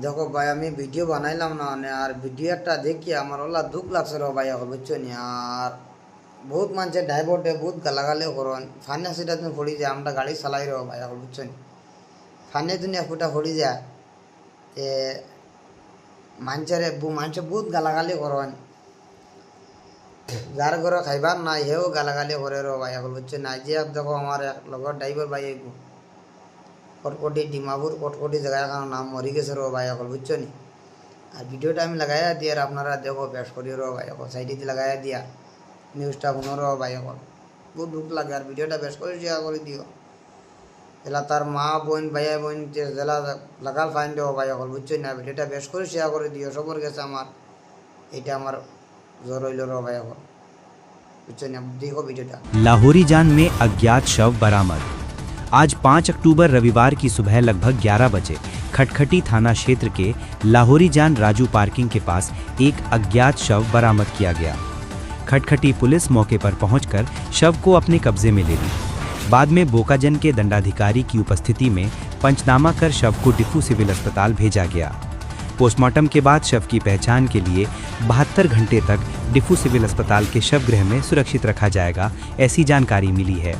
দেখো ভাই আমি ভিডিও বানাইলাম না মানে আর ভিডিওটা দেখি আমার ওলা দুঃখ লাগছে রে ভাই এখন বুঝছো নি। আর বহুত মানুষের ড্রাইভারটা বহুত গালাগালিও করন ফানি সেটা তুমি পড়ি যায় আমরা গাড়ি চালাই রে ভাই এখন বুঝছো নি। ফানি তুমি ফুটা পড়ি যায় যে মানুষে বহুত গালাগালি করন যার ঘরে খাইবার নাই হেও গালাগালি করে রে ভাই এখন বুঝছো না। যে দেখো আমার এক লগর ড্রাইভার ভাই কটকটি ডিমাপুর কটকটি জায়গায় কারণ নাম মরি গেছে রো ভাই এখন বুঝছো নি। আর ভিডিওটা আমি লাগাইয়া দিই আর আপনারা দেখো বেশ করি রো ভাই এখন সাইডে লাগাইয়া দিয়া নিউজটা শুনো রো ভাই এখন বহুত দুঃখ লাগে আর ভিডিওটা বেশ করে শেয়ার করে দিও জেলা তার মা বোন ভাইয়া বোন যে জেলা লাগাল ফাইন দেবো ভাই এখন বুঝছো না। ভিডিওটা বেশ করে শেয়ার করে দিও সবর গেছে আমার এটা আমার জোর হইল রো ভাই এখন বুঝছো না। দেখো ভিডিওটা। लाहौरी जान में अज्ञात शव बरामद। आज 5 अक्टूबर रविवार की सुबह लगभग 11 बजे खटखटी थाना क्षेत्र के लाहौरी जान राजू पार्किंग के पास एक अज्ञात शव बरामद किया गया। खटखटी पुलिस मौके पर पहुंचकर शव को अपने कब्जे में ले ली। बाद में बोकाजन के दंडाधिकारी की उपस्थिति में पंचनामा कर शव को डिफू सिविल अस्पताल भेजा गया। पोस्टमार्टम के बाद शव की पहचान के लिए 72 घंटे तक डिफू सिविल अस्पताल के शवगृह में सुरक्षित रखा जाएगा, ऐसी जानकारी मिली है।